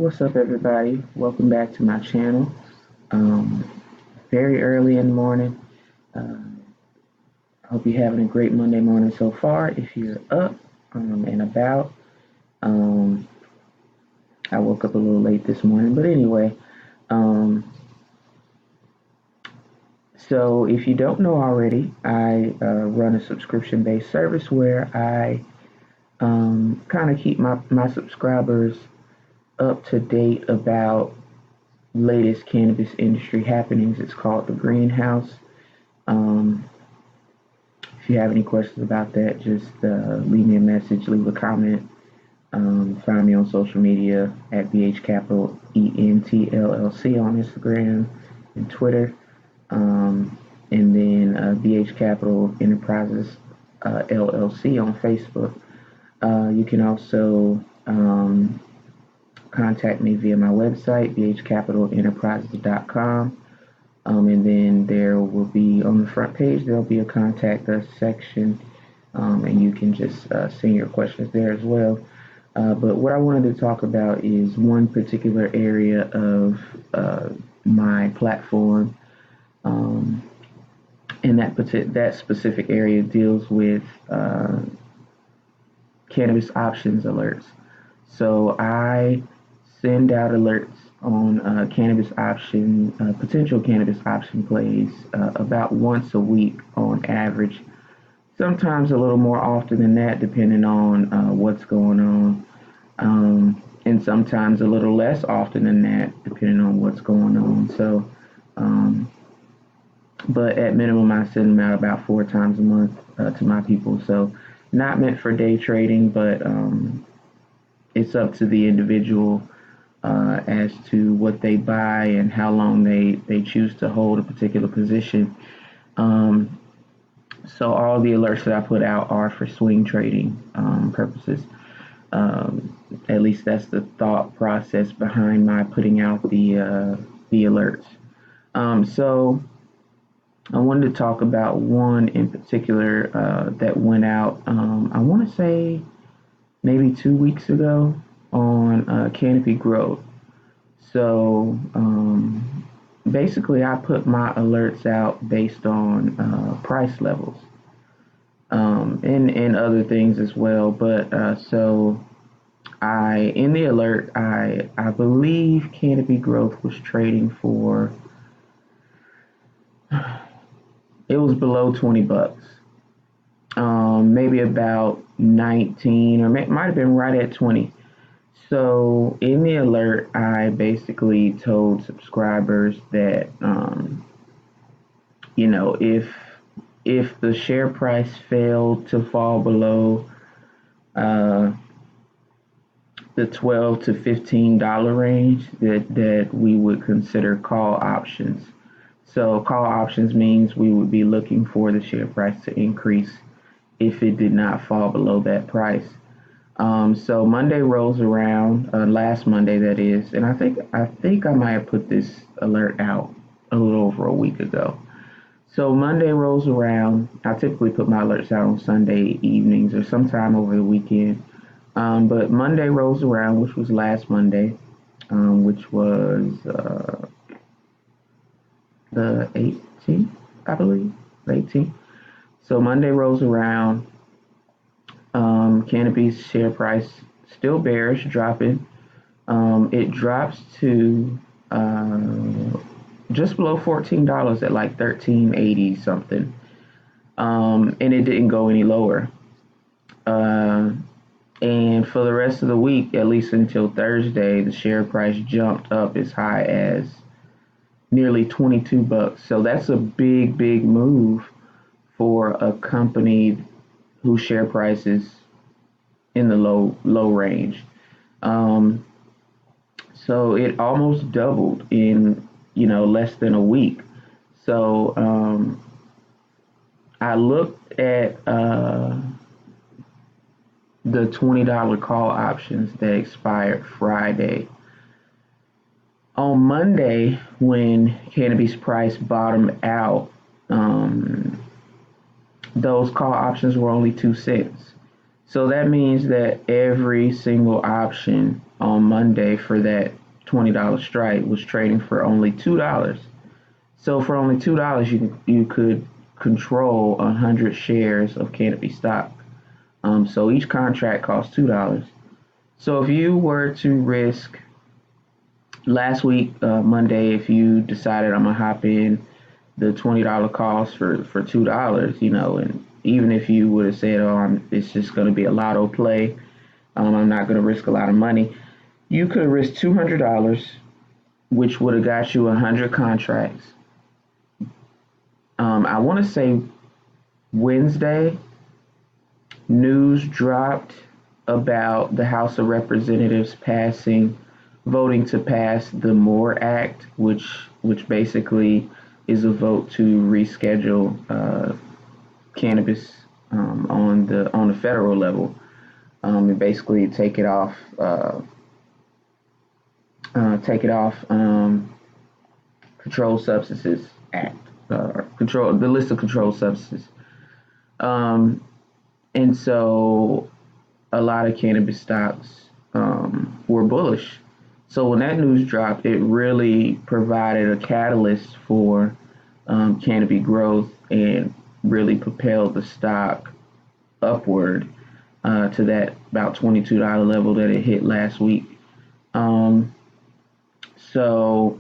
What's up, everybody? Welcome back to my channel. Um, Very early in the morning. Uh, I hope you're having a great Monday morning so far. If you're up and about, um, I woke up a little late this morning, but anyway. Um, so, if you don't know already, I run a subscription-based service where I kind of keep my subscribers up to date about latest cannabis industry happenings. It's called the Greenhouse. Um, if you have any questions about that, just leave me a message, leave a comment. Find me on social media at BH Capital ENTLLC on Instagram and Twitter. And then BH Capital Enterprises LLC on Facebook. You can also contact me via my website, bhcapitalenterprises.com. And then there will be on the front page, there'll be a contact us section, and you can just send your questions there as well. But what I wanted to talk about is one particular area of my platform, and that specific area deals with cannabis options alerts. So I send out alerts on potential cannabis option plays about once a week on average. Sometimes a little more often than that, depending on what's going on. And sometimes a little less often than that, depending on what's going on. So, but at minimum, I send them out about 4 times a month to my people. So, not meant for day trading, but it's up to the individual as to what they buy and how long they choose to hold a particular position. So all the alerts that I put out are for swing trading purposes. At least that's the thought process behind my putting out the alerts. So I wanted to talk about one in particular that went out. I want to say maybe 2 weeks ago on Canopy growth. So basically, I put my alerts out based on price levels and other things as well. But so in the alert, I believe Canopy growth was trading for, it was below $20. Maybe about 19, or might have been right at 20. So in the alert, I basically told subscribers that, if the share price failed to fall below the $12 to $15 range, that we would consider call options. So call options means we would be looking for the share price to increase if it did not fall below that price. So Monday rolls around, last Monday that is, and I think I might have put this alert out a little over a week ago. So Monday rolls around. I typically put my alerts out on Sunday evenings or sometime over the weekend. But Monday rolls around, which was last Monday, which was the 18th, I believe, the 18th. So Monday rolls around. Canopy's share price still bearish, dropping. It drops to just below $14 at like 13.80 something, and it didn't go any lower. And for the rest of the week, at least until Thursday, the share price jumped up as high as nearly $22. So that's a big, big move for a company whose share price is in the low range. So it almost doubled in less than a week. So I looked at the $20 call options that expired Friday. On Monday, when Cannabis price bottomed out, those call options were only 2 cents. So that means that every single option on Monday for that $20 strike was trading for only $2. So for only $2, you could control 100 shares of Canopy stock. So each contract costs $2. So if you were to risk last week, Monday, if you decided I'm gonna hop in the $20 cost for $2, and even if you would have said, oh, it's just gonna be a lotto play, I'm not gonna risk a lot of money. You could have risked $200, which would have got you 100 contracts. I want to say Wednesday, news dropped about the House of Representatives voting to pass the MORE Act, which basically is a vote to reschedule cannabis on the federal level, and basically take it off Controlled Substances Act, control the list of controlled substances. And so a lot of cannabis stocks were bullish. So when that news dropped, it really provided a catalyst for Canopy growth and really propelled the stock upward to that about $22 level that it hit last week. So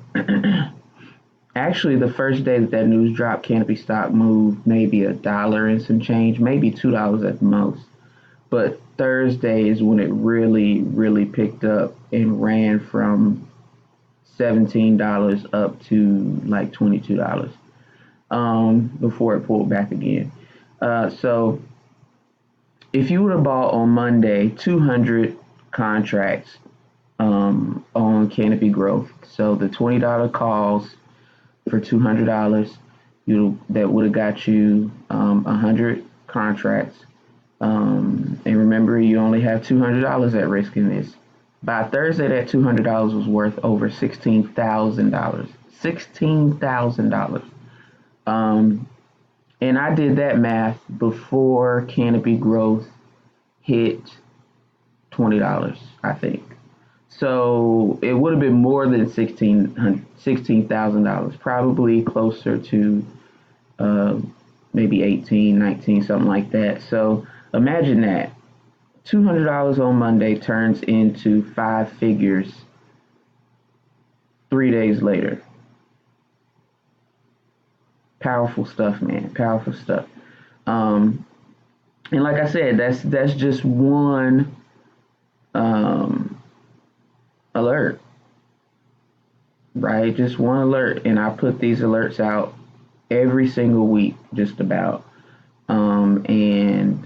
actually, the first day that news dropped, Canopy stock moved maybe $1 and some change, maybe $2 at the most. But Thursday is when it really, really picked up and ran from $17 up to like $22 before it pulled back again. So if you would have bought on Monday 200 contracts on Canopy growth, so the $20 calls for $200, that would have got you 100 contracts. And remember, you only have $200 at risk in this. By Thursday, that $200 was worth over $16,000. $16,000. And I did that math before Canopy growth hit $20, I think. So it would have been more than $16,000, probably closer to maybe 18, 19, something like that. So imagine that. $200 on Monday turns into 5 figures 3 days later. Powerful stuff, man. Powerful stuff. And like I said, that's just one alert, right? Just one alert, and I put these alerts out every single week, just about. And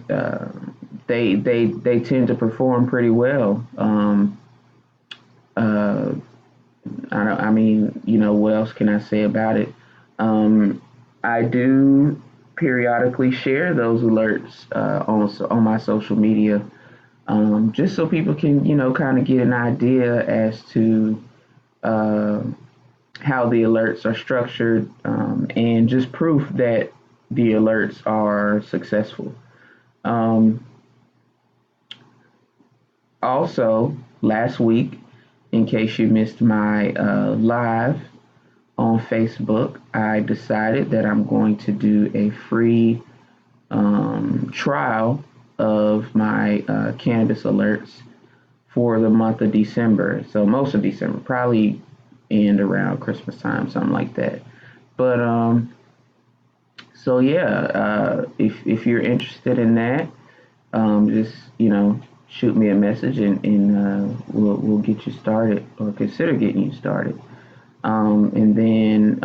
they tend to perform pretty well. What else can I say about it? I do periodically share those alerts on my social media, just so people can, kind of get an idea as to how the alerts are structured, and just proof that the alerts are successful. Also, last week, in case you missed my live on Facebook, I decided that I'm going to do a free trial of my cannabis alerts for the month of December. So most of December, probably end around Christmas time, something like that. But so yeah, if you're interested in that, just shoot me a message, and we'll get you started, or consider getting you started. And then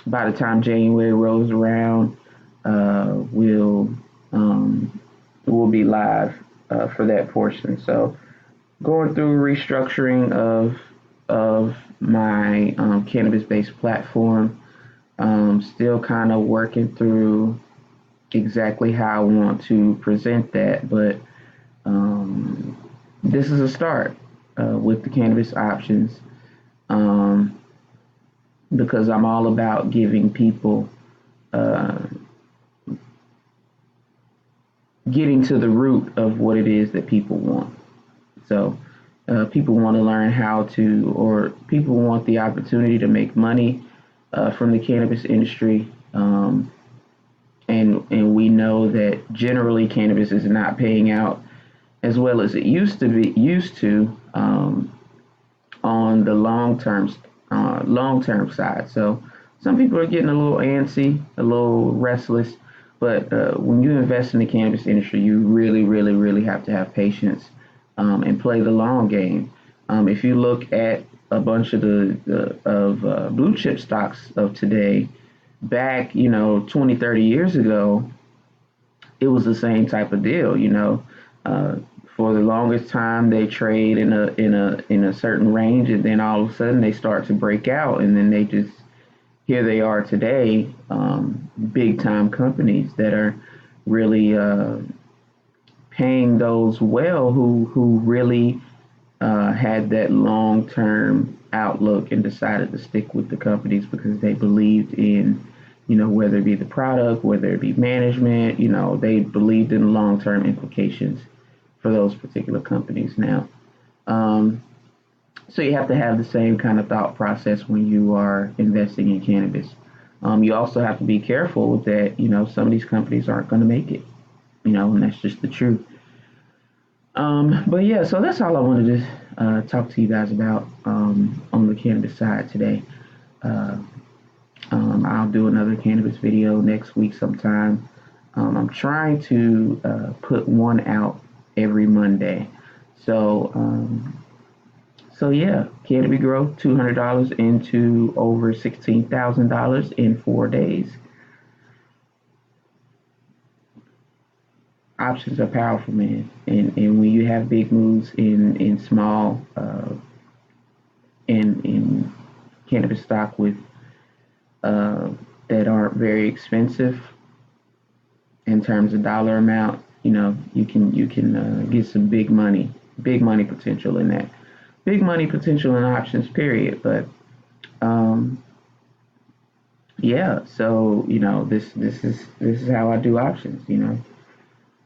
by the time January rolls around, we'll be live for that portion. So going through restructuring of my cannabis-based platform, still kind of working through exactly how I want to present that, but this is a start with the cannabis options, because I'm all about giving people, getting to the root of what it is that people want. So People want to learn how to, or people want the opportunity to make money from the cannabis industry. And we know that generally cannabis is not paying out as well as it used to on the long term side. So some people are getting a little antsy, a little restless. But when you invest in the cannabis industry, you really, really, really have to have patience and play the long game. If you look at a bunch of the blue chip stocks of today, back 20, 30 years ago, it was the same type of deal. Uh, for the longest time, they trade in a certain range, and then all of a sudden they start to break out, and then they just here they are today, big time companies that are really paying those well who really had that long term outlook and decided to stick with the companies because they believed in, whether it be the product, whether it be management, they believed in the long term implications for those particular companies. Now, um, so you have to have the same kind of thought process when you are investing in cannabis. You also have to be careful that some of these companies aren't going to make it, and that's just the truth. But yeah, so that's all I wanted to talk to you guys about on the cannabis side today. Uh, I'll do another cannabis video next week sometime. I'm trying to put one out every Monday. So, so yeah, Canopy growth $200 into over $16,000 in 4 days. Options are powerful, man. And when you have big moves in small in cannabis stock with uh, that aren't very expensive in terms of dollar amount, you can get some big money potential in that. Big money potential in options, period. But um, yeah, so this is how I do options.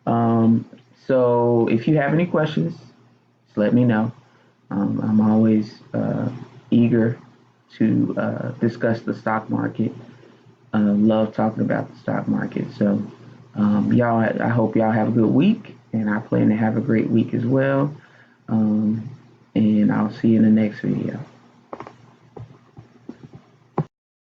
Um, so if you have any questions, just let me know. I'm always eager to discuss the stock market. Love talking about the stock market. So y'all, I hope y'all have a good week, and I plan to have a great week as well. Um, and I'll see you in the next video.